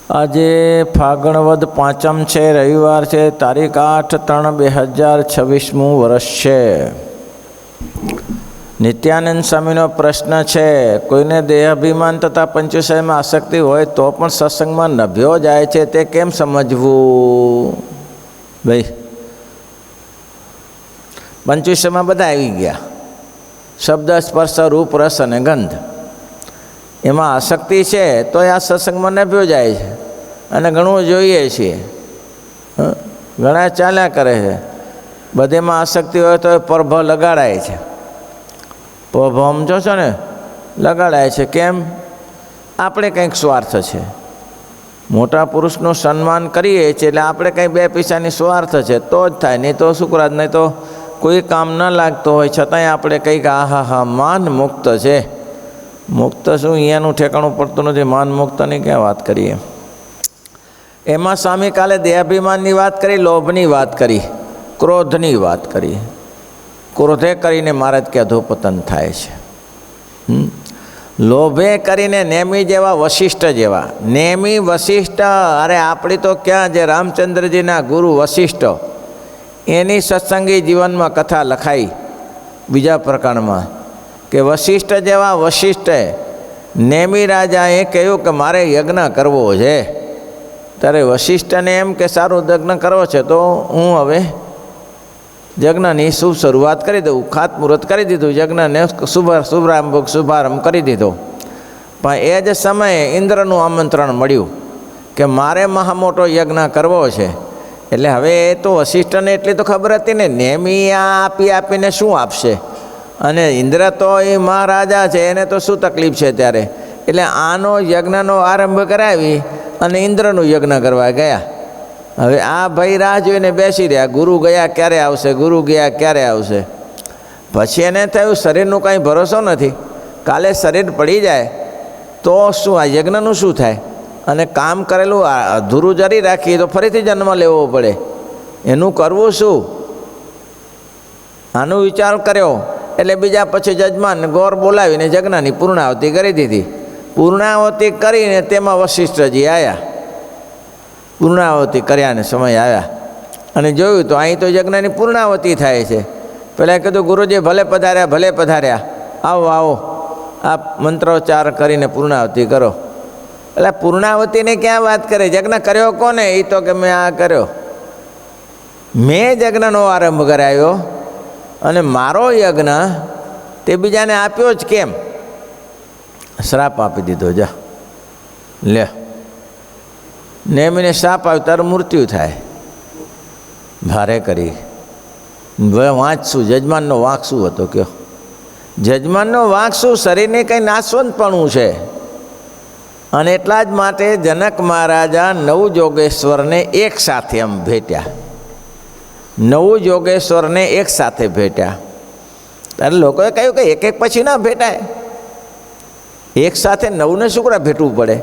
આજે ફાગણ વદ 5 છે, રવિવાર છે, તારીખ 8/3/2026 વર્ષ છે. નિત્યાનંદ સ્વામીનો પ્રશ્ન છે, કોઈને દેહાભિમાન તથા પંચવિષયમાં આસક્તિ હોય તો પણ સત્સંગમાં નભ્યો જાય છે, તે કેમ સમજવું? ભાઈ, પંચવિષયમાં બધા આવી ગયા, શબ્દ, સ્પર્શ, રૂપ, રસ અને ગંધ. એમાં આસક્તિ છે તો આ સત્સંગમાં નભ્યો જાય છે અને ઘણું જોઈએ છીએ. ઘણા ચાલ્યા કરે છે, બધેમાં આસક્તિ હોય તો પરભ લગાડાય છે. પરભ સમજો છો ને, લગાડાય છે. કેમ? આપણે કંઈક સ્વાર્થ છે. મોટા પુરુષનું સન્માન કરીએ છીએ એટલે આપણે કંઈ 2 પૈસાની સ્વાર્થ છે તો જ થાય, નહીં તો શુક્રાદ, નહીં તો કોઈ કામ ન લાગતો હોય છતાંય આપણે કંઈક આહા માન મુક્ત છે. મુક્ત શું, અહીંયાનું ઠેકાણું પડતું નથી. માન મુક્તની ક્યાં વાત કરીએ? એમાં સ્વામી કાલે દેહાભિમાનની વાત કરી, લોભની વાત કરી, ક્રોધની વાત કરી. ક્રોધે કરીને મહારાજ કે અધોપતન થાય છે. લોભે કરીને નેમી જેવા, વશિષ્ઠ જેવા. નેમી, વશિષ્ઠ, અરે આપણી તો ક્યાં, જે રામચંદ્રજીના ગુરુ વશિષ્ઠ, એની સત્સંગી જીવનમાં કથા લખાઈ બીજા પ્રકરણમાં કે વશિષ્ઠ જેવા વશિષ્ઠે નેમી રાજાએ કહ્યું કે મારે યજ્ઞ કરવો છે. ત્યારે વશિષ્ઠને એમ કે સારું, યજ્ઞ કરવો છે તો હું હવે યજ્ઞની શુભ શરૂઆત કરી દઉં. ખાતમુહૂર્ત કરી દીધું, યજ્ઞને શુભારંભ કરી દીધો. પણ એ જ સમયે ઇન્દ્રનું આમંત્રણ મળ્યું કે મારે મહામોટો યજ્ઞ કરવો છે. એટલે હવે એ તો વશિષ્ઠને એટલી તો ખબર હતી ને, નેમી આપીને શું આપશે, અને ઇન્દ્ર તો એ મહારાજા છે, એને તો શું તકલીફ છે ત્યારે. એટલે આનો યજ્ઞનો આરંભ કરાવી અને ઇન્દ્રનું યજ્ઞ કરવા ગયા. હવે આ ભાઈ રાહ જોઈને બેસી રહ્યા, ગુરુ ગયા ક્યારે આવશે, ગુરુ ગયા ક્યારે આવશે. પછી એને થયું શરીરનું કાંઈ ભરોસો નથી, કાલે શરીર પડી જાય તો શું, આ યજ્ઞનું શું થાય? અને કામ કરેલું અધૂરું જરી રાખીએ તો ફરીથી જન્મ લેવો પડે, એનું કરવું શું? આનો વિચાર કર્યો. એટલે બીજા પછી જજમાન ગોર બોલાવીને યજ્ઞની પૂર્ણાવતિ કરી દીધી. પૂર્ણાવતિ કરીને તેમાં વશિષ્ઠજી આવ્યા. પૂર્ણાવતિ કર્યાને સમય આવ્યા અને જોયું તો અહીં તો યજ્ઞની પૂર્ણાવતિ થાય છે. પહેલાં કીધું, ગુરુજી ભલે પધાર્યા, ભલે પધાર્યા, આવો આવો, આ મંત્રોચ્ચાર કરીને પૂર્ણાવતિ કરો. એટલે પૂર્ણાવતિની ક્યાં વાત કરે? યજ્ઞ કર્યો કોને? એ તો કે મેં આ કર્યો, મેં યજ્ઞનો આરંભ કરાવ્યો અને મારો યજ્ઞ તે બીજાને આપ્યો જ કેમ? શ્રાપ આપી દીધો. જા લે, નેમીને શ્રાપ આવ્યો, તારું મૃત્યુ થાય. ભારે કરી વાંચશું, જજમાનનો વાંક શું હતો કયો? જજમાનનો વાંક શું? શરીરને કંઈ નાશવંતપણું છે. અને એટલા જ માટે જનક મહારાજા નવજોગેશ્વરને એક સાથે એમ ભેટ્યા. નવજોગેશ્વરને એક સાથે ભેટ્યા. ત્યારે લોકોએ કહ્યું કે એક પછી ના ભેટાય, એક સાથે નવને શું કરવા ભેટવું પડે?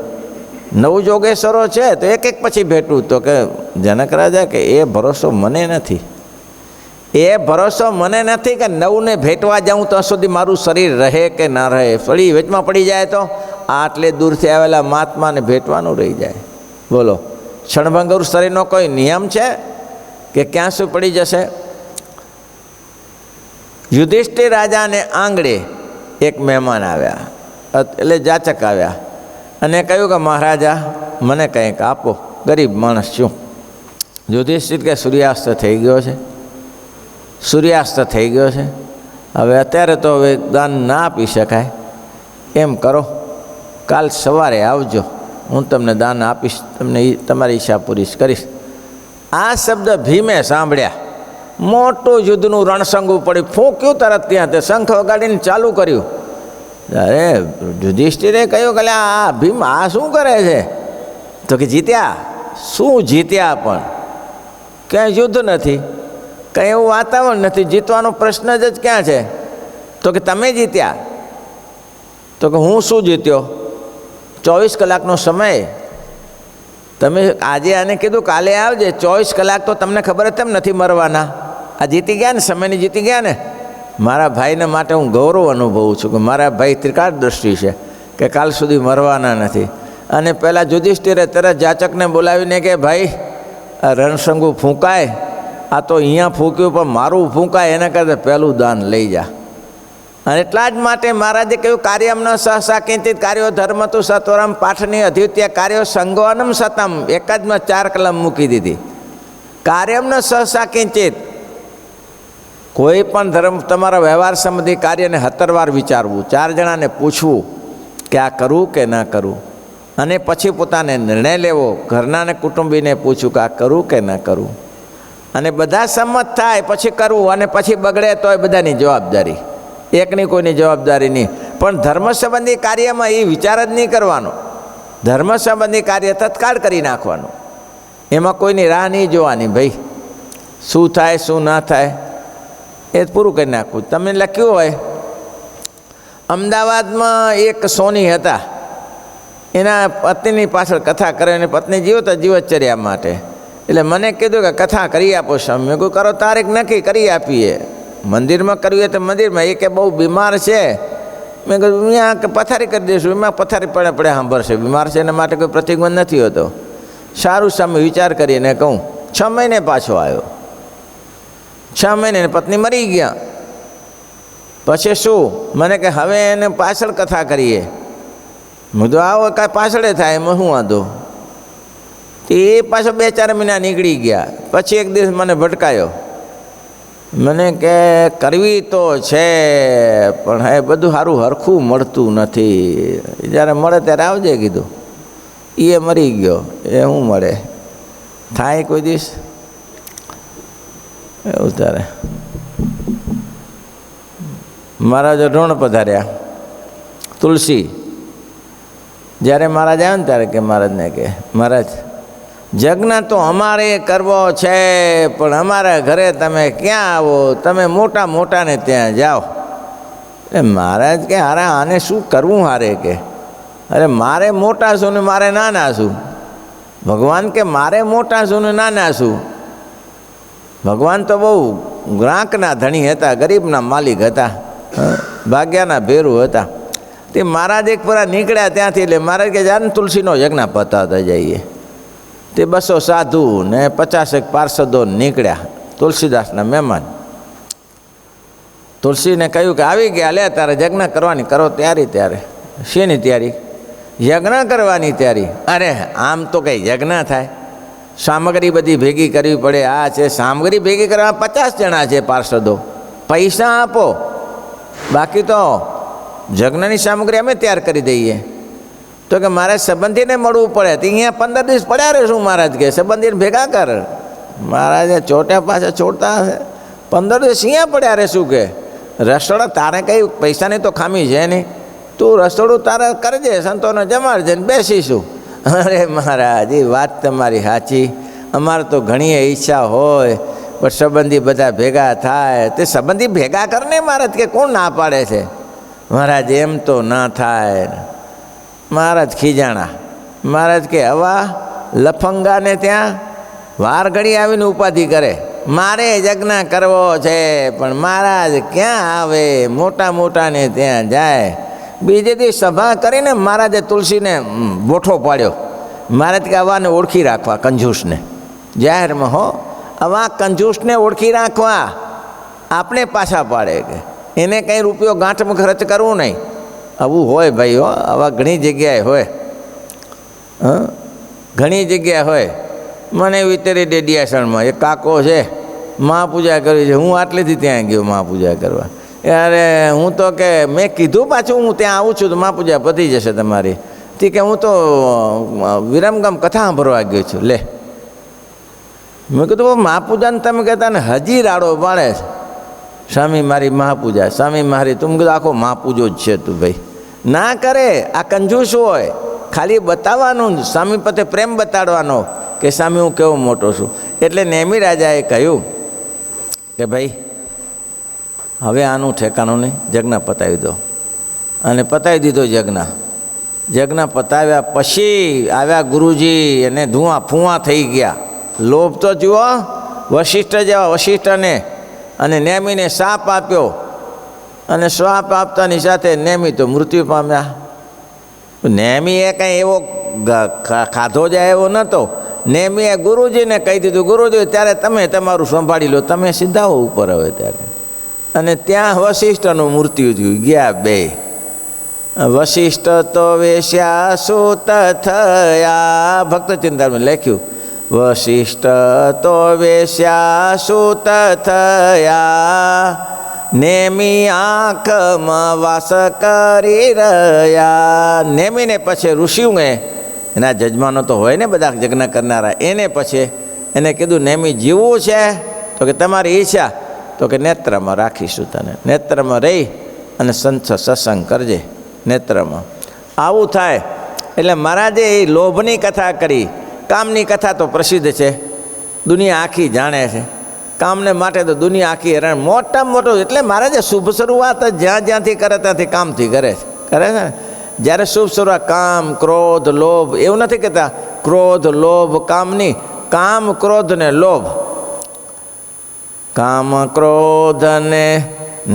નવજોગેશ્વરો છે તો એક પછી ભેટવું. તો કે જનક રાજા કે એ ભરોસો મને નથી, એ ભરોસો મને નથી કે નવને ભેટવા જાઉં તો સુધી મારું શરીર રહે કે ના રહે. ફળી વેચમાં પડી જાય તો આટલે દૂરથી આવેલા મહાત્માને ભેટવાનું રહી જાય. બોલો, ક્ષણભંગુર શરીરનો કોઈ નિયમ છે કે ક્યાં શું પડી જશે? યુધિષ્ઠિર રાજાને આંગળે એક મહેમાન આવ્યા, એટલે જાચક આવ્યા અને કહ્યું કે મહારાજા મને કંઈક આપો, ગરીબ માણસ છું. યુધિષ્ઠિર કે સૂર્યાસ્ત થઈ ગયો છે, સૂર્યાસ્ત થઈ ગયો છે, હવે અત્યારે તો હવે દાન ના આપી શકાય. એમ કરો, કાલ સવારે આવજો, હું તમને દાન આપીશ, તમને તમારી ઈચ્છા પૂરી કરીશ. આ શબ્દ ભીમે સાંભળ્યા, મોટું યુદ્ધનું રણસંગું પડ્યું, ફૂંક્યું તરત ત્યાં, તે શંખ વગાડીને ચાલુ કર્યું. અરે યુધિષ્ઠિરે કહ્યું કે આ ભીમ આ શું કરે છે? તો કે જીત્યા. શું જીત્યા? પણ ક્યાંય યુદ્ધ નથી, કંઈ એવું વાતાવરણ નથી, જીતવાનો પ્રશ્ન જ ક્યાં છે? તો કે તમે જીત્યા. તો કે હું શું જીત્યો? 24 કલાકનો સમય તમે આજે આને કીધું કાલે આવજે, 24 કલાક તો તમને ખબર તેમ નથી મરવાના. આ જીતી ગયા ને, સમયની જીતી ગયા ને. મારા ભાઈને માટે હું ગૌરવ અનુભવું છું કે મારા ભાઈ ત્રિકાળ દ્રષ્ટિ છે કે કાલ સુધી મરવાના નથી. અને પહેલાં યુધિષ્ઠિરે તરત જાચકને બોલાવીને કે ભાઈ આ રણશંકુ ફૂંકાય, આ તો અહીંયા ફૂંક્યું પણ મારું ફૂંકાય એના કરતાં પહેલું દાન લઈ જા. અને એટલા જ માટે મહારાજે કહ્યું કાર્યમ ન સહસા કિંચિત કાર્યો ધર્મ તું સત્વરમ પાઠની અધિત્ય કાર્યો સંગોનમ સતમ. એક જ માં 4 કલમ મૂકી દીધી. કાર્યમ ન સહસા કિંચિત, કોઈ પણ ધર્મ તમારા વ્યવહાર સંબંધી કાર્યને 17 વાર વિચારવું, 4 જણાને પૂછવું કે આ કરવું કે ના કરવું, અને પછી પોતાને નિર્ણય લેવો. ઘરનાને કુટુંબીને પૂછવું કે આ કરવું કે ના કરવું, અને બધા સંમત થાય પછી કરવું. અને પછી બગડે તો એ બધાની જવાબદારી, એકની કોઈની જવાબદારી નહીં. પણ ધર્મ સંબંધી કાર્યમાં એ વિચાર જ નહીં કરવાનો. ધર્મ સંબંધી કાર્ય તત્કાળ કરી નાખવાનું, એમાં કોઈની રાહ નહીં જોવાની. ભાઈ શું થાય શું ના થાય એ પૂરું કરી નાખવું. તમે લખ્યું હોય અમદાવાદમાં એક સોની હતા, એના પત્નીની પાછળ કથા કરે અને પત્ની જીવત જીવતચર્યા માટે. એટલે મને કીધું કે કથા કરી આપો સ્વામી. મેં કહ્યું કરો, તારીખ નક્કી કરી આપીએ. મંદિરમાં કરવી હોય તો મંદિરમાં. એ કે બહુ બીમાર છે. મેં કહ્યું અહીંયા પથારી કરી દઈશું. એમાં પથારી પડે સાંભળશે. બીમાર છે એના માટે કોઈ પ્રતિબંધ નથી હોતો. સારું સામે વિચાર કરીને કહું. 6 મહિને પાછો આવ્યો. 6 મહિને પત્ની મરી ગયા. પછી શું મને કે હવે એને પાછળ કથા કરીએ. હું તો આવો કાંઈ પાછળે થાય એમાં શું વાંધો. એ પાછો 2-4 મહિના નીકળી ગયા. પછી એક દિવસ મને ભટકાયો. મને કે કરવી તો છે પણ હે બધું સારું હરખું મળતું નથી. જ્યારે મળે ત્યારે આવજે કીધું. એ મરી ગયો. એ શું મળે થાય કોઈ દિવસ એવું. ત્યારે મહારાજ ઋણ પધાર્યા. તુલસી જ્યારે મહારાજ આવ્યા ને ત્યારે કે મહારાજને કે મહારાજ યજ્ઞ તો અમારે કરવો છે પણ અમારા ઘરે તમે ક્યાં આવો, તમે મોટા મોટાને ત્યાં જાઓ. એટલે મહારાજ કે હારે આને શું કરવું હારે કે અરે મારે મોટા છું ને મારે નાના છું. ભગવાન કે મારે મોટા છું ને નાના છું. ભગવાન તો બહુ ગ્રાહકના ધણી હતા, ગરીબના માલિક હતા, ભાગ્યાના ભેરું હતા. તે મહારાજ એક પરા નીકળ્યા ત્યાંથી. એટલે મહારાજ કે જાને તુલસીનો યજ્ઞ પતાવતા જઈએ. તે 200 સાધુ ને 50 પાર્ષદો નીકળ્યા, તુલસીદાસના મહેમાન. તુલસીને કહ્યું કે આવી ગયા, લે તારે યજ્ઞ કરવાની કરો તૈયારી. ત્યારે શેની તૈયારી? યજ્ઞ કરવાની તૈયારી. અરે આમ તો કંઈ યજ્ઞ થાય, સામગ્રી બધી ભેગી કરવી પડે. આ છે સામગ્રી ભેગી કરવા 50 જણા છે પાર્ષદો, પૈસા આપો. બાકી તો યજ્ઞની સામગ્રી અમે તૈયાર કરી દઈએ. તો કે મારે સંબંધીને મળવું પડે. તો અહીંયા 15 દિવસ પડ્યા રહેશું. મહારાજ કે સંબંધીને ભેગા કર. મહારાજે ચોટ્યા પાછા છોડતા હશે. 15 દિવસ અહીંયા પડ્યા રહેશું. કે રસોડા તારે કંઈ પૈસાની તો ખામી છે નહીં, તું રસોડું તારે કરજે, સંતોને જમાડજે ને બેસીશું. અરે મહારાજ એ વાત તમારી સાચી. અમારે તો ઘણી ઈચ્છા હોય પણ સંબંધી બધા ભેગા થાય. તે સંબંધી ભેગા કરને મહારાજ કે કોણ ના પાડે છે. મહારાજ એમ તો ના થાય. મહારાજ ખીજાણા. મહારાજ કે હવા લફંગાને ત્યાં વાર ઘડી આવીને ઉપાધિ કરે. મારે યજ્ઞ કરવો છે પણ મહારાજ ક્યાં આવે, મોટા મોટાને ત્યાં જાય. બીજે દિવસ સભા કરીને મહારાજે તુલસીને બોઠો પાડ્યો. મહારાજ કે આવાને ઓળખી રાખવા, કંજૂસને જાહેરમાં હો, આવા કંજૂસને ઓળખી રાખવા. આપણે પાછા પાડે કે એને કંઈ રૂપિયો ગાંઠમાં ખર્ચ કરવું નહીં. આવું હોય ભાઈ હો, આવા ઘણી જગ્યાએ હોય. ઘણી જગ્યાએ હોય. મને વિતરી ડેડિયાસણમાં એક કાકો છે, મહાપૂજા કરવી છે. હું આટલેથી ત્યાં ગયો મહાપૂજા કરવા. અરે હું તો કે મેં કીધું પાછું હું ત્યાં આવું છું તો મહાપૂજા પતી જશે તમારી. તે કે હું તો વિરમગામ કથા સાંભળવા ગયો છું. લે મેં કીધું મહાપૂજાને તમે કહેતા ને હજી રાડો પાડે છે. સ્વામી મારી મહાપૂજા, સ્વામી મારી. તું કીધું આખો મહાપૂજો જ છે તું ભાઈ. ના કરે, આ કંજૂસ હોય. ખાલી બતાવવાનું, સ્વામી પ્રત્યે પ્રેમ બતાડવાનો કે સ્વામી હું કેવો મોટો છું. એટલે નેમી રાજાએ કહ્યું કે ભાઈ હવે આનું ઠેકાણું નહીં, યજ્ઞ પતાવી દો. અને પતાવી દીધો યજ્ઞ. યજ્ઞ પતાવ્યા પછી આવ્યા ગુરુજી અને ધુઆં ફુઆં થઈ ગયા. લોભ તો જુઓ, વશિષ્ઠ જેવા વશિષ્ઠને અને નેમીને શાપ આપ્યો. અને શ્રાપ આપતાની સાથે નેમી તો મૃત્યુ પામ્યા. નેમીએ કંઈ એવો ખાધો જાય એવો નહોતો. નેમીએ ગુરુજીને કહી દીધું, ગુરુજી ત્યારે તમે તમારું સંભાળી લો, તમે સીધા ઉપર હવે ત્યારે. અને ત્યાં વશિષ્ઠનું મૃત્યુ થયું, ગયા બે. વશિષ્ઠ તો વેશ્યા સૂત થયા, ભક્ત ચિંતામણી લખ્યું, વશિષ્ઠ તો વેશ્યા સૂત થયા, નેમી આંખમાં વાસ કરી રહ્યા. નેમીને પછી ઋષિઓએ, એના જજમાનો તો હોય ને બધા યજ્ઞ કરનારા, એને પછી એને કીધું નેમી જીવવું છે તો કે તમારી ઈચ્છા, તો કે નેત્રમાં રાખીશું તને, નેત્રમાં રહી અને સંત સત્સંગ કરજે નેત્રમાં. આવું થાય. એટલે મહારાજે એ લોભની કથા કરી. કામની કથા તો પ્રસિદ્ધ છે, દુનિયા આખી જાણે છે. કામને માટે તો દુનિયા આખી હેરાન, મોટામાં મોટું. એટલે મહારાજે શુભ શરૂઆત જ્યાં જ્યાંથી કરે ત્યાંથી કામથી કરે છે ને. જ્યારે શુભ શરૂઆત કામ, ક્રોધ, લોભ, એવું નથી કહેતા ક્રોધ, લોભ, કામની. કામ, ક્રોધ ને લોભ, કામ, ક્રોધ ને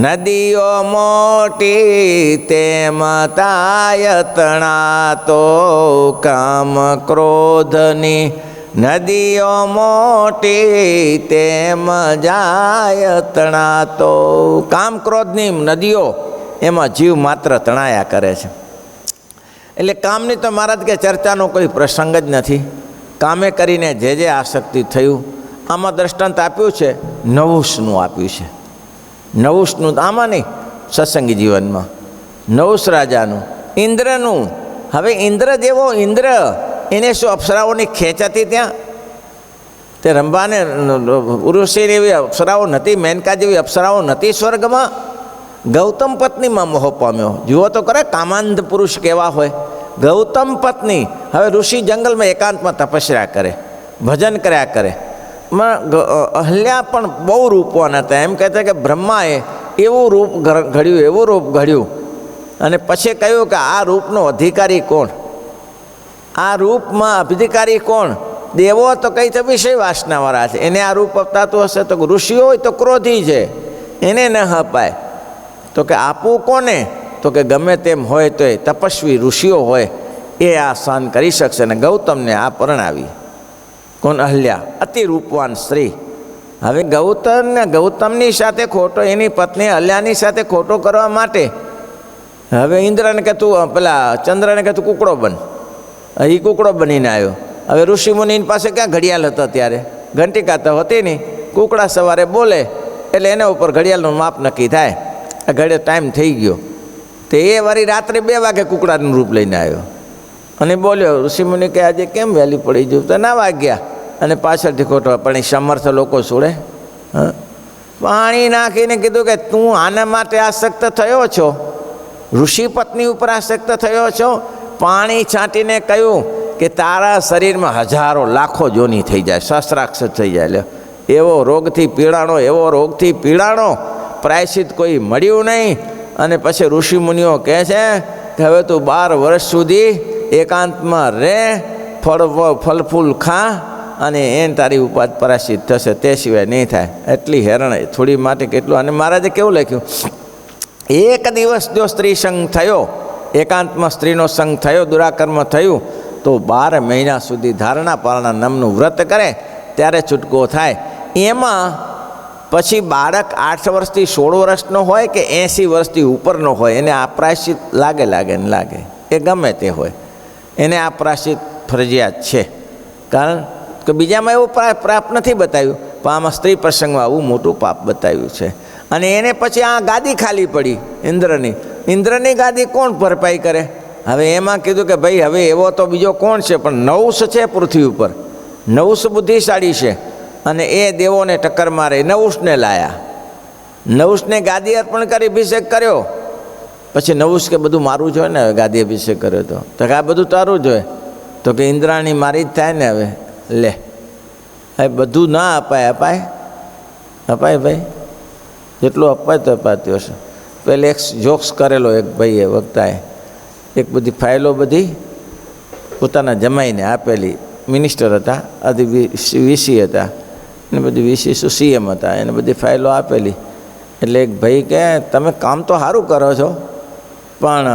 નદીઓ મોટી તેમ તાયતણા તો, કામ ક્રોધની નદીઓ મોટી તેમ જાયતણા તો. કામ ક્રોધની નદીઓ એમાં જીવ માત્ર તણાયા કરે છે. એટલે કામની તો મહારાજ કે ચર્ચાનો કોઈ પ્રસંગ જ નથી. કામે કરીને જે આસક્તિ થયું. આમાં દ્રષ્ટાંત આપ્યું છે, નવુસનું આપ્યું છે. નવુસનું આમાં નહીં, સત્સંગી જીવનમાં. નવુસ રાજાનું, ઇન્દ્રનું. હવે ઇન્દ્ર જેવો ઇન્દ્ર, એને શું અપ્સરાઓની ખેંચ હતી ત્યાં? તે રંભાને ઉર્વશી એવી અપ્સરાઓ નથી, મેનકા જેવી અપ્સરાઓ નથી સ્વર્ગમાં. ગૌતમ પત્નીમાં મોહ પામ્યો. જુઓ તો કરે કામાંધ પુરુષ કેવા હોય. ગૌતમ પત્ની. હવે ઋષિ જંગલમાં એકાંતમાં તપસ્યા કરે, ભજન કર્યા કરે. અહલ્યા પણ બહુ રૂપવાન હતા. એમ કહેતા કે બ્રહ્માએ એવું રૂપ ઘડ્યું, એવું રૂપ ઘડ્યું. અને પછી કહ્યું કે આ રૂપનો અધિકારી કોણ? આ રૂપમાં અધિકારી કોણ? દેવો તો કઈ તો વિષય વાસનાવાળા છે, એને આ રૂપ અપતાતું હશે. તો ઋષિઓ હોય તો ક્રોધી છે, એને ન અપાય. તો કે આપવું કોને? તો કે ગમે તેમ હોય તો એ તપસ્વી ઋષિઓ હોય એ આ સહન કરી શકશે. ને ગૌતમને આ પરણાવી. કોણ? અહલ્યા, અતિ રૂપવાન સ્ત્રી. હવે ગૌતમની સાથે ખોટો, એની પત્ની અહલ્યાની સાથે ખોટો કરવા માટે હવે ઇન્દ્રને કે તું, પેલા ચંદ્રને કે તું કુકડો બન. એ કુકડો બનીને આવ્યો. હવે ઋષિમુનિની પાસે ક્યાં ઘડિયાળ હતા ત્યારે? ઘંટિકા તો હતી નહીં. કુકડા સવારે બોલે એટલે એના ઉપર ઘડિયાળનું માપ નક્કી થાય. આ ઘડિયાળ ટાઈમ થઈ ગયો. તે એ વારી રાત્રે 2 વાગે કુકડાનું રૂપ લઈને આવ્યો અને બોલ્યો. ઋષિમુનિ કે આજે કેમ વહેલી પડી ગયું? તો 9 વાગ્યા. અને પાછળથી ખોટો, પણ એ સમર્થ લોકો છોડે. પાણી નાખીને કીધું કે તું આના માટે આસક્ત થયો છો, ઋષિ પત્ની ઉપર આસક્ત થયો છો. પાણી છાંટીને કહ્યું કે તારા શરીરમાં હજારો લાખો જોની થઈ જાય, સહસ્રાક્ષર થઈ જાય. લે એવો રોગથી પીડાણો, એવો રોગથી પીડાણો, પ્રાયશ્ચિત કોઈ મળ્યું નહીં. અને પછી ઋષિમુનિઓ કહે છે કે હવે તું 12 વર્ષ સુધી એકાંતમાં રહે, ફળ ફૂલ ખા, અને એને તારી ઉપાદ પરાશ્ચિત થશે, તે સિવાય નહીં થાય. એટલી હેરાન થોડી માટે કેટલું. અને મહારાજે કેવું લખ્યું? એક દિવસ જો સ્ત્રી સંગ થયો, એકાંતમાં સ્ત્રીનો સંગ થયો, દુરાકર્મ થયું, તો 12 મહિના સુધી ધારણા પારણા નામનું વ્રત કરે ત્યારે છૂટકો થાય. એમાં પછી બાળક 8 વર્ષથી 16 વર્ષનો હોય કે 80 વર્ષથી ઉપરનો હોય, એને આ પ્રાયશ્ચિત લાગે ને લાગે, એ ગમે તે હોય, એને આ પ્રાયશ્ચિત ફરજિયાત છે. કારણ કે બીજામાં એવું પાપ નથી બતાવ્યું, પણ આમાં સ્ત્રી પ્રસંગમાં આવું મોટું પાપ બતાવ્યું છે. અને એને પછી આ ગાદી ખાલી પડી ઇન્દ્રની ગાદી કોણ ભરપાઈ કરે? હવે એમાં કીધું કે ભાઈ હવે એવો તો બીજો કોણ છે? પણ નવુસ છે પૃથ્વી ઉપર, નવુસ બુદ્ધિશાળી છે. અને એ દેવોને ટક્કર મારે, નવુસને લાયા, નવુસને ગાદી અર્પણ કરી અભિષેક કર્યો. પછી નવુસ કે બધું મારું જોઈએ ને, હવે ગાદી અભિષેક કર્યો તો કે આ બધું તારું જોઈએ. તો કે ઇન્દ્રાણી મારી જ થાય ને. હવે લે, હવે બધું ના અપાય ભાઈ, જેટલું અપાય તો અપાતું હશે. પહેલે એક જોક્સ કરેલો એક ભાઈએ, વક્તાએ, એક બધી ફાઇલો બધી પોતાના જમાઈને આપેલી. મિનિસ્ટર હતા, આદિ વીસી હતા, ને બધી વીસી સીએમ હતા, એને બધી ફાઇલો આપેલી. એટલે એક ભાઈ કે તમે કામ તો સારું કરો છો, પણ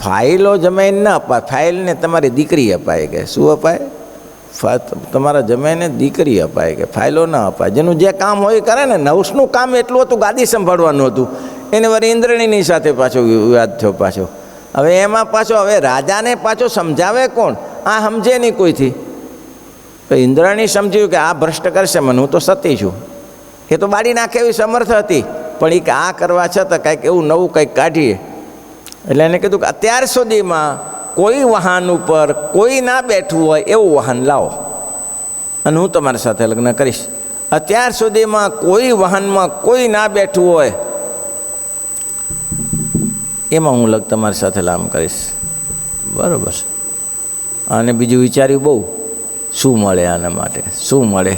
ફાઇલો જમાઈને ન અપાય, ફાઇલને તમારી દીકરી અપાય કે શું અપાય? તમારા જમાઈને દીકરી અપાય કે ફાઇલો ન અપાય. જેનું જે કામ હોય એ કરે ને. નવસનું કામ એટલું હતું, ગાદી સંભાળવાનું હતું. એને વળી ઇન્દ્રણીની સાથે પાછો વિવાદ થયો પાછો. હવે એમાં પાછો હવે રાજાને પાછો સમજાવે કોણ? આ સમજે નહીં કોઈથી. તો ઇન્દ્રાણી સમજ્યું કે આ ભ્રષ્ટ કરશે મને, હું તો સતી છું. એ તો બાળી નાખે એવી સમર્થ હતી, પણ એ કે આ કરવા છતાં કંઈક એવું નવું કંઈક કાઢીએ. એટલે એને કીધું કે અત્યાર સુધીમાં કોઈ વાહન ઉપર કોઈ ના બેઠું હોય એવું વાહન લાવો અને હું તમારી સાથે લગ્ન કરીશ. અત્યાર સુધીમાં કોઈ વાહનમાં કોઈ ના બેઠું હોય એમાં હું તમારી સાથે લગ્ન કરીશ. બરાબર. અને બીજું વિચાર્યું બહુ, શું મળે આના માટે, શું મળે?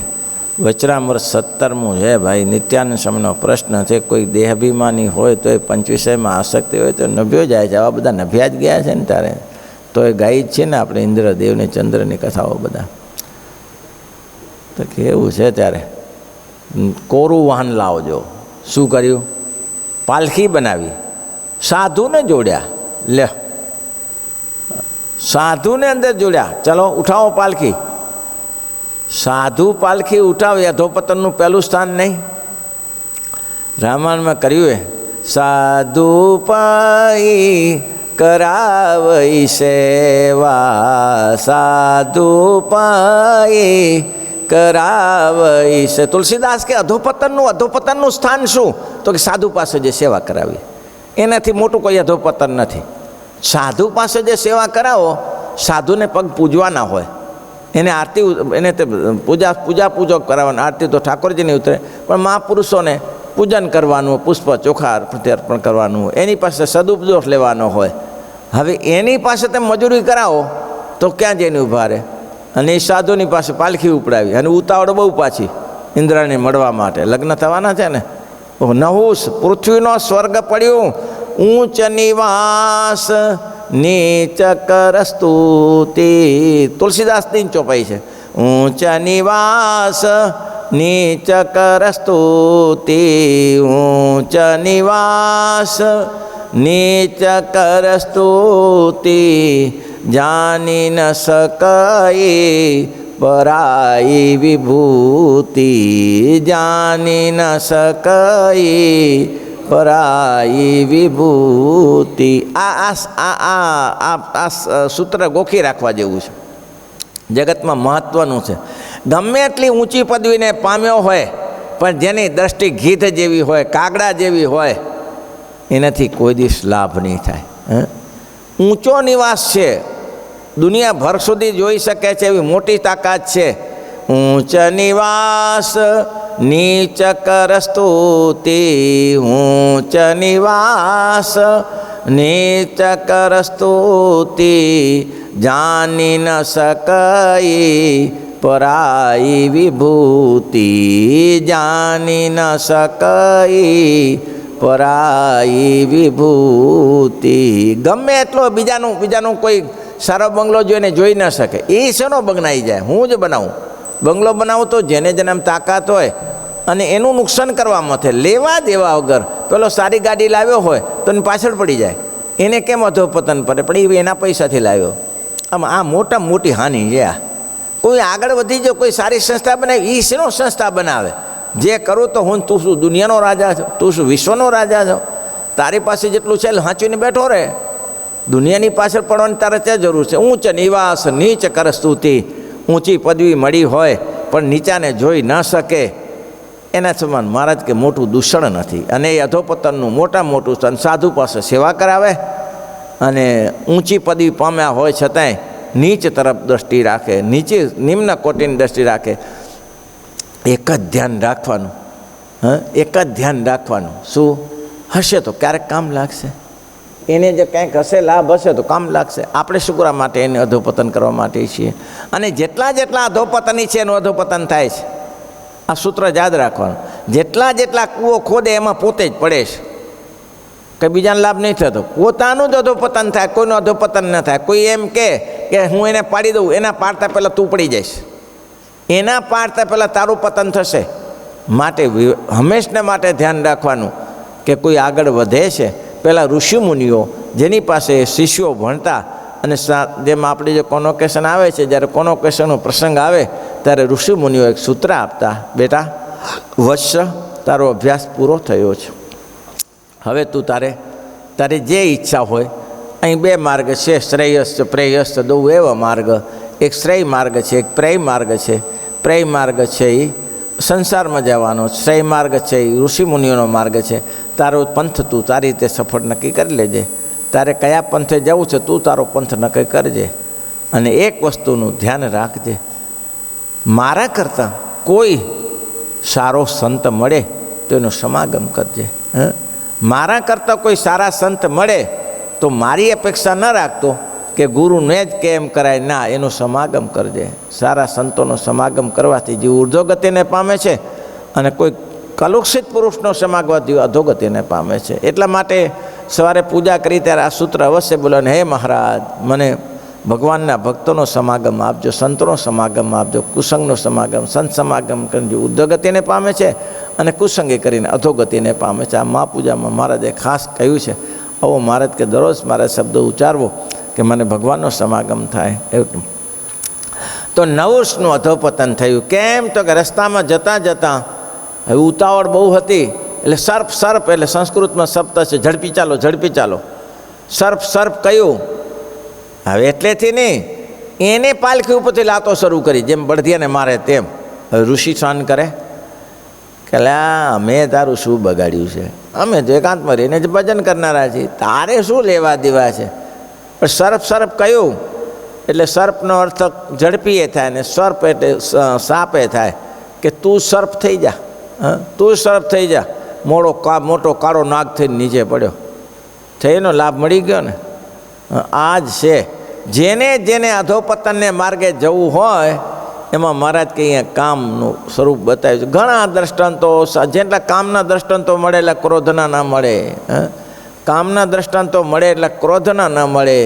વચરામૃત 17મું છે ભાઈ. નિત્યાનંદ સ્વામીનો પ્રશ્ન છે, કોઈ દેહાભિમાની હોય તો એ 25માં આસક્તિ હોય તો નભ્યો જાય છે. આવા બધા નભ્યા જ ગયા છે ને તારે તો એ ગાઈ જ છે ને આપણે ઇન્દ્રદેવની ચંદ્રની કથાઓ બધા. તો કેવું છે ત્યારે કોરું વાહન લાવજો. શું કર્યું? પાલખી બનાવી, સાધુને જોડ્યા. લે, સાધુને અંદર જોડ્યા. ચલો ઉઠાવો પાલખી. સાધુ પાલખી ઉઠાવે, અધોપતનનું પહેલું સ્થાન નહીં? રામાયણમાં કર્યું એ સાધુ પાઈ કરાવઈ સેવા, સાધુ પાઈ કરાવઈ સે. તુલસીદાસ કે અધોપતનનું સ્થાન શું? તો કે સાધુ પાસે જે સેવા કરાવી એનાથી મોટું કોઈ અધોપતન નથી. સાધુ પાસે જે સેવા કરાવો, સાધુને પગ પૂજવાના હોય, એને આરતી, એને તે પૂજો કરાવવાની. આરતી તો ઠાકોરજીની ઉતરે, પણ મહાપુરુષોને પૂજન કરવાનું, પુષ્પ ચોખા અર્પણ કરવાનું, એની પાસે સદુપદેશ લેવાનો હોય. હવે એની પાસે તમે મજૂરી કરાવો તો ક્યાં જઈને ઊભા રહે? અને એ સાધુની પાસે પાલખી ઉપડાવી અને ઉતાવળ બહુ પાછી ઇન્દ્રાને મળવા માટે. લગ્ન થવાના છે ને. નહુસ પૃથ્વીનો સ્વર્ગ પડ્યું, ઊંચ નિવાસ નીચ કરસ્તુતિ. તુલસીદાસની ચોપાઈ છે. ઊંચ નિવાસ નીચ કરસ્તુતિ, ઊંચ નિવાસ નીચ કરસ્તુતિ, જાની ન સકાય પરાઈ વિભૂતિ, જાની ન સકાય પરાઈ વિભૂતિ. આ સૂત્ર ગોખી રાખવા જેવું છે. જગતમાં મહત્ત્વનું છે. ગમે એટલી ઊંચી પદવીને પામ્યો હોય, પણ જેની દ્રષ્ટિ ગીધ જેવી હોય, કાગડા જેવી હોય, એનાથી કોઈ દિવસ લાભ નહીં થાય. ઊંચો નિવાસ છે, દુનિયાભર સુધી જોઈ શકે છે એવી મોટી તાકાત છે. ઊંચ નિવાસ નીચ કરસ્તુતિ, ઊંચ નિવાસ નીચ કરસ્તુતિ, જાની ન સકાય પરાઈ વિભૂતિ, જાની ન સકાય પરાઈ વિભૂતિ. ગમે એટલો બીજાનું કોઈ સારો બંગલો જોઈને જોઈ ન શકે. એ શેનો બગનાઈ જાય? હું જ બનાવું બંગલો. બનાવું તો જેને જેને તાકાત હોય અને એનું નુકસાન કરવામાં છે. લેવા દેવા વગર પેલો સારી ગાડી લાવ્યો હોય તો એને પાછળ પડી જાય. એને કેમ અધોપતન પડે? પણ એ એના પૈસાથી લાવ્યો. આ મોટી હાનિ છે. આ કોઈ આગળ વધી જો કોઈ સારી સંસ્થા બનાવે, એ શેનો સંસ્થા બનાવે? જે કરું તો તું શું દુનિયાનો રાજા છો? તું શું વિશ્વનો રાજા છો? તારી પાસે જેટલું છે હાંચવીને બેઠો રહે. દુનિયાની પાછળ પડવાની તારે ત્યાં જરૂર છે. ઊંચ નિવાસ નીચ કરસ્તુતિ, ઊંચી પદવી મળી હોય પણ નીચાને જોઈ ન શકે, એના સમાન મહારાજ કે મોટું દૂષણ નથી. અને એ અધોપતનનું મોટું સ્થાન. સાધુ પાસે સેવા કરાવે અને ઊંચી પદવી પામ્યા હોય છતાંય નીચ તરફ દ્રષ્ટિ રાખે, નિમ્ન કોટીની દ્રષ્ટિ રાખે. એક જ ધ્યાન રાખવાનું. એક જ ધ્યાન રાખવાનું. શું હશે તો ક્યારેક કામ લાગશે. એને જે કંઈક હશે, લાભ હશે તો કામ લાગશે. આપણે શું કરવા માટે? એને અધોપતન કરવા માટે છીએ. અને જેટલા અધોપતની છે એનું અધોપતન થાય છે. આ સૂત્ર યાદ રાખવાનું. જેટલા કૂવો ખોદે એમાં પોતે જ પડે છે. કંઈ બીજાને લાભ નહીં થતો. પોતાનું જ અધોપતન થાય, કોઈનું અધોપતન ન થાય. કોઈ એમ કે હું એને પાડી દઉં, એના પાડતા પહેલાં તું પડી જઈશ. એના પાડતા પહેલાં તારું પતન થશે. માટે હંમેશને માટે ધ્યાન રાખવાનું કે કોઈ આગળ વધે છે, પહેલાં ઋષિમુનિઓ જેની પાસે શિષ્યો ભણતા અને જેમાં આપણી જે કોનોકેશન આવે છે, જ્યારે કોનોકેશનનો પ્રસંગ આવે ત્યારે ઋષિમુનિઓ એક સૂત્ર આપતા, બેટા વત્સ, તારો અભ્યાસ પૂરો થયો છે, હવે તું તારી જે ઈચ્છા હોય, અહીં બે માર્ગ છે, શ્રેયસ્થ પ્રેયસ્થ દો એવા માર્ગ, એક શ્રેય માર્ગ છે, એક પ્રેય માર્ગ છે. પ્રેય માર્ગ છે એ સંસારમાં જવાનો, શ્રેય માર્ગ છે એ ઋષિમુનિઓનો માર્ગ છે. તારો પંથ તું તારી રીતે સફળ નક્કી કરી લેજે, તારે કયા પંથે જવું છે તું તારો પંથ નક્કી કરજે. અને એક વસ્તુનું ધ્યાન રાખજે, મારા કરતાં કોઈ સારો સંત મળે તો એનો સમાગમ કરજે. મારા કરતાં કોઈ સારા સંત મળે તો મારી અપેક્ષા ન રાખતો કે ગુરુને જ કેમ કરાય, ના, એનો સમાગમ કરજે. સારા સંતોનો સમાગમ કરવાથી જીવ ઉર્ધ્વગતિને પામે છે અને કોઈ કલુષિત પુરુષનો સમાગવાથી અધોગતિને પામે છે. એટલા માટે સવારે પૂજા કરી ત્યારે આ સૂત્ર અવશ્ય બોલો, હે મહારાજ, મને ભગવાનના ભક્તોનો સમાગમ આપજો, સંતોનો સમાગમ આપજો. કુસંગનો સમાગમ, સંત સમાગમ કરીને ઉર્ધ્વગતિને પામે છે અને કુસંગી કરીને અધોગતિને પામે છે. આ મહાપૂજામાં મહારાજે ખાસ કહ્યું છે, આવો મહારાજ કે દરરોજ મારા શબ્દો ઉચ્ચારવો કે મને ભગવાનનો સમાગમ થાય. એવું તો નવુષનું અધોપતન થયું. કેમ? તો કે રસ્તામાં જતાં જતાં હવે ઉતાવળ બહુ હતી, એટલે સર્પ એટલે સંસ્કૃતમાં શબ્દ છે ઝડપી ચાલો, ઝડપી ચાલો. સર્પ કહ્યું, હવે એટલેથી નહીં, એને પાલખી ઉપરથી લાતો શરૂ કરી, જેમ બળદિયાને મારે તેમ. હવે ઋષિ શાન કરે કે અમે તારું શું બગાડ્યું છે, અમે તો એકાંતમાં રહીને જ ભજન કરનારા છીએ, તારે શું લેવા દેવા છે. પણ સર્પ કહ્યું એટલે સર્પનો અર્થ ઝડપી એ થાય ને સર્પ એટલે સાપ એ થાય કે તું સર્પ થઈ જા, તું સર્પ થઈ જા. મોટો કાળો નાગ થઈને નીચે પડ્યો. થઈનો લાભ મળી ગયો ને. આ જ છે, જેને અધોપતનને માર્ગે જવું હોય એમાં મહારાજ કે અહીંયા કામનું સ્વરૂપ બતાવ્યું છે. ઘણા દ્રષ્ટાંતો, જેટલા કામના દ્રષ્ટાંતો મળે એટલે ક્રોધના ના મળે, કામના દ્રષ્ટાંતો મળે એટલે ક્રોધના ન મળે,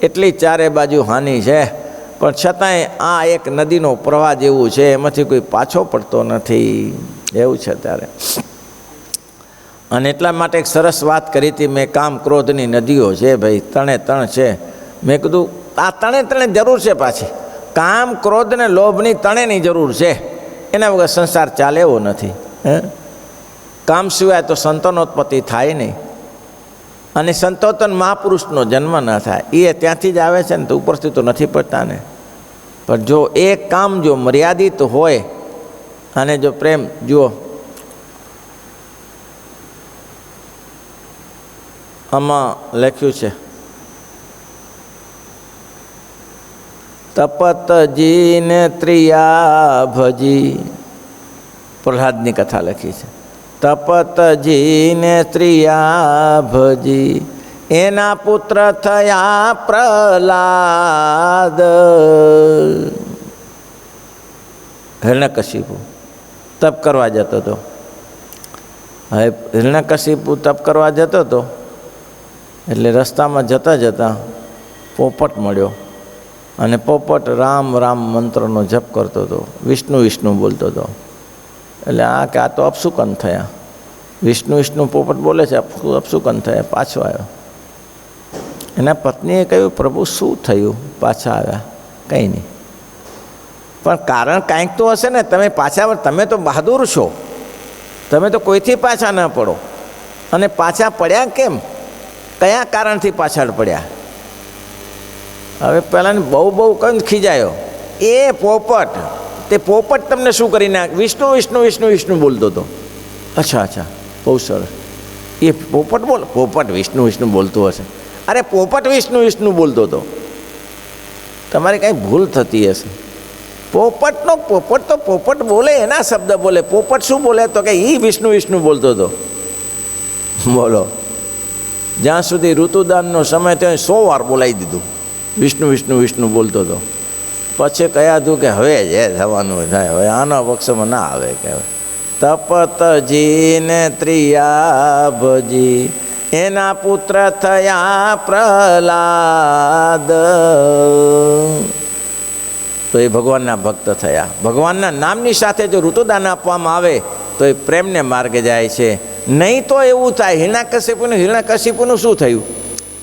એટલી ચારે બાજુ હાનિ છે. પણ છતાંય આ એક નદીનો પ્રવાહ જેવું છે, એમાંથી કોઈ પાછો પડતો નથી, એવું છે ત્યારે. અને એટલા માટે એક સરસ વાત કરી હતી મેં, કામ ક્રોધની નદીઓ છે ભાઈ, ત્રણે છે. મેં કીધું આ ત્રણે જરૂર છે પાછી, કામ ક્રોધ ને લોભની ત્રણેયની જરૂર છે, એના વગર સંસાર ચાલે એવો નથી. કામ સિવાય તો સંતાનોત્પત્તિ થાય નહીં, અને સંતોતન મહાપુરુષનો જન્મ ન થાય. એ ત્યાંથી જ આવે છે ને, તો ઉપરથી તો નથી પડતા ને. પણ જો એ કામ જો મર્યાદિત હોય અને જો પ્રેમ, જુઓ આમાં લખ્યું છે, તપતજીને ત્રિયા ભજી, પ્રહલાદની કથા લખી છે. તપતજીને ત્રિયા ભજી, એના પુત્ર થયા પ્રહલાદ. હિરણ્યકશિપુ તપ કરવા જતો હતો. હવે હિરણ્યકશિપુ તપ કરવા જતો હતો એટલે રસ્તામાં જતાં પોપટ મળ્યો, અને પોપટ રામ રામ મંત્રનો જપ કરતો હતો, વિષ્ણુ બોલતો હતો. એટલે આ તો અપશુકન થયા. વિષ્ણુ પોપટ બોલે છે, અપશુકન થયા. પાછો આવ્યો. એના પત્નીએ કહ્યું, પ્રભુ શું થયું, પાછા આવ્યા? કંઈ નહીં, પણ કારણ કાંઈક તો હશે ને, તમે પાછા, તમે તો બહાદુર છો, તમે તો કોઈથી પાછા ન પડો. અને પાછા પડ્યા કેમ, કયા કારણથી પાછળ પડ્યા? હવે પહેલાં બહુ કંઈ ખીજાયો. એ પોપટ, તે પોપટ તમને શું કરી નાખ? વિષ્ણુ બોલતો હતો. અચ્છા, બહુ સરસ. એ પોપટ વિષ્ણુ બોલતો હશે. અરે પોપટ વિષ્ણુ બોલતો હતો. તમારે કાંઈ ભૂલ થતી હશે. પોપટ તો પોપટ બોલે, એના શબ્દ બોલે. પોપટ શું બોલે? તો કે એ વિષ્ણુ બોલતો હતો. બોલો, જ્યાં સુધી ઋતુદાનનો સમય થયો 100 વાર બોલાવી દીધું, વિષ્ણુ બોલતો હતો. પછી કહ્યા હતું કે હવે જે થવાનું થાય, હવે આના પક્ષમાં ના આવે. કે તપતજીને ત્રિયા ભજી, એના પુત્ર થયા પ્રહલાદ. તો એ ભગવાનના ભક્ત થયા. ભગવાનના નામની સાથે જો ઋતુદાન આપવામાં આવે તો એ પ્રેમને માર્ગે જાય છે. નહીં તો એવું થાય. હિરણ્યકશિપુનું શું થયું?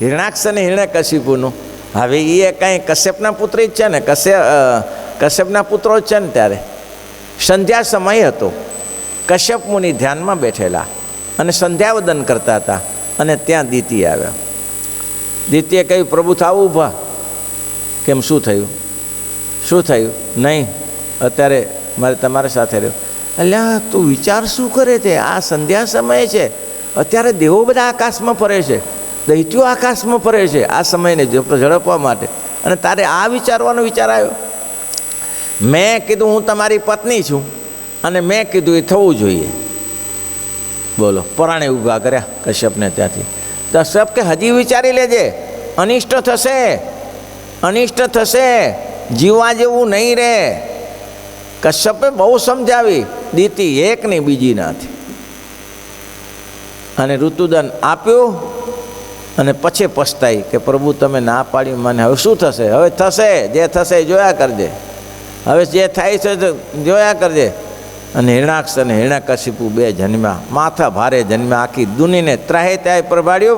હિરણાક્ષ અને હિરણ્યકશિપુનું. હવે એ કાંઈ કશ્યપના પુત્ર જ છે ને, કશ્યપના પુત્રો જ છે ને. ત્યારે સંધ્યા સમય હતો. કશ્યપ મુનિ ધ્યાનમાં બેઠેલા અને સંધ્યાવદન કરતા હતા, અને ત્યાં દિતિ આવ્યા. દિતિએ કહ્યું, પ્રભુ થાવ ઊભા. કેમ, શું થયું? શું થયું? નહીં, અત્યારે મારે તમારી સાથે રહ્યો. અલ્યા, તું વિચાર શું કરે છે? આ સંધ્યા સમય છે, અત્યારે દેવો બધા આકાશમાં ફરે છે, દૈત્યો આકાશમાં ફરે છે આ સમયને ઝડપવા માટે, અને તારે આ વિચારવાનો વિચાર આવ્યો? મેં કીધું હું તમારી પત્ની છું, અને મેં કીધું એ થવું જોઈએ. બોલો, પરાણે ઊભા કર્યા કશ્યપને ત્યાંથી. કશ્યપ કે હજી વિચારી લેજે, અનિષ્ટ થશે, અનિષ્ટ થશે, જીવવા જેવું નહીં રહે. કશ્યપે બહુ સમજાવી, દીતિ એક નહીં બીજી નથી. અને ઋતુદાન આપ્યું, અને પછી પછતાઈ કે પ્રભુ તમે ના પાડી મને, હવે શું થશે? હવે થશે, જે થશે જોયા કરજે, હવે જે થાય છે જોયા કરજે. અને હિરણાક્ષ અને હિરણ્યકશિપુ બે જન્મ્યા, માથા ભારે જન્મ્યા, આખી દુનિયાને ત્રાહે ત્યાંય પ્રભાડ્યો.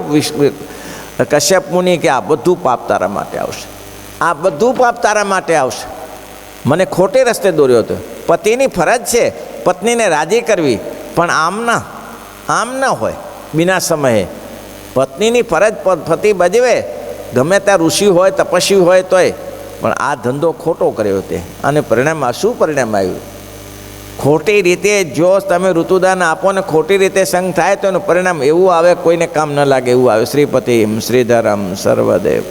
કશ્યપ મુનિ કે આ બધું પાપ તારા માટે આવશે, આ બધું પાપ તારા માટે આવશે. મને ખોટે રસ્તે દોર્યો હતો. પતિની ફરજ છે પત્નીને રાજી કરવી, પણ આમ ના હોય. બીના સમયે પત્નીની ફરજ પતિ બજવે, ગમે ત્યાં ઋષિ હોય, તપસ્વી હોય તોય, પણ આ ધંધો ખોટો કર્યો તે. અને પરિણામમાં શું પરિણામ આવ્યું? ખોટી રીતે જો તમે ઋતુદાન આપો ને ખોટી રીતે સંગ થાય તો એનું પરિણામ એવું આવે, કોઈને કામ ન લાગે એવું આવે. શ્રીપતિ શ્રીધરમ સર્વદેવ.